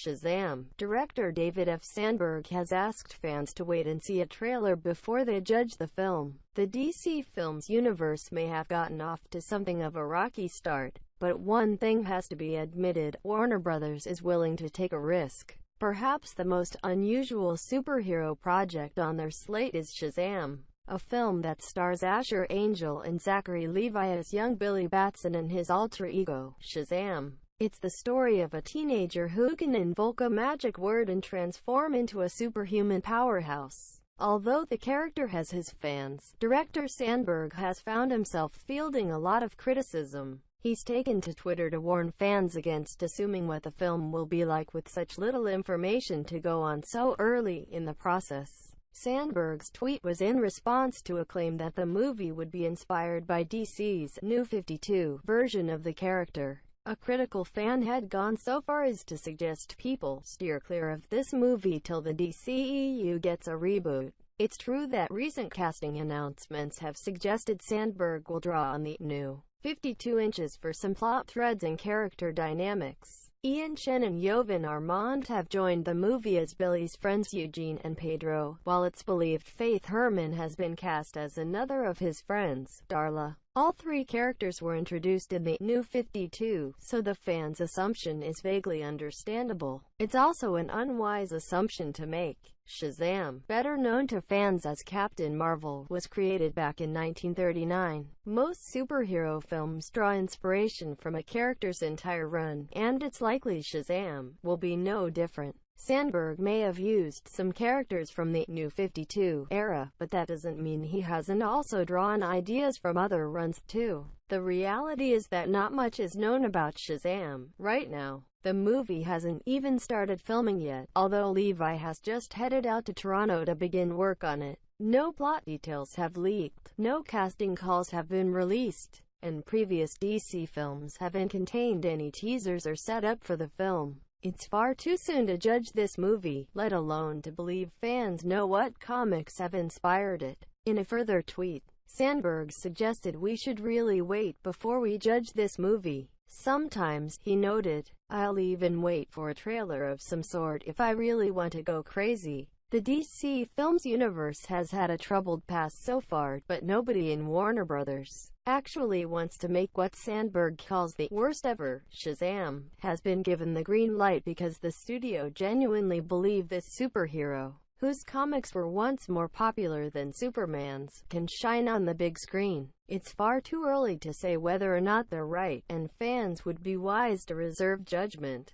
Shazam. Director David F. Sandberg has asked fans to wait and see a trailer before they judge the film. The DC Films universe may have gotten off to something of a rocky start, but one thing has to be admitted: Warner Brothers is willing to take a risk. Perhaps the most unusual superhero project on their slate is Shazam, a film that stars Asher Angel and Zachary Levi as young Billy Batson and his alter ego, Shazam. It's the story of a teenager who can invoke a magic word and transform into a superhuman powerhouse. Although the character has his fans, director Sandberg has found himself fielding a lot of criticism. He's taken to Twitter to warn fans against assuming what the film will be like with such little information to go on so early in the process. Sandberg's tweet was in response to a claim that the movie would be inspired by DC's New 52 version of the character. A critical fan had gone so far as to suggest people steer clear of this movie till the DCEU gets a reboot. It's true that recent casting announcements have suggested Sandberg will draw on the New 52 inches for some plot threads and character dynamics. Ian Chen and Jovan Armand have joined the movie as Billy's friends Eugene and Pedro, while it's believed Faith Herman has been cast as another of his friends, Darla. All three characters were introduced in the New 52, so the fans' assumption is vaguely understandable. It's also an unwise assumption to make. Shazam, better known to fans as Captain Marvel, was created back in 1939. Most superhero films draw inspiration from a character's entire run, and it's likely Shazam will be no different. Sandberg may have used some characters from the New 52 era, but that doesn't mean he hasn't also drawn ideas from other runs too. The reality is that not much is known about Shazam right now. The movie hasn't even started filming yet, although Levi has just headed out to Toronto to begin work on it. No plot details have leaked, no casting calls have been released, and previous DC films haven't contained any teasers or setup for the film. It's far too soon to judge this movie, let alone to believe fans know what comics have inspired it. In a further tweet, Sandberg suggested we should really wait before we judge this movie. Sometimes, he noted, I'll even wait for a trailer of some sort if I really want to go crazy. The DC Films universe has had a troubled past so far, but nobody in Warner Brothers actually wants to make what Sandberg calls the worst ever. Shazam has been given the green light because the studio genuinely believe this superhero, whose comics were once more popular than Superman's, can shine on the big screen. It's far too early to say whether or not they're right, and fans would be wise to reserve judgment.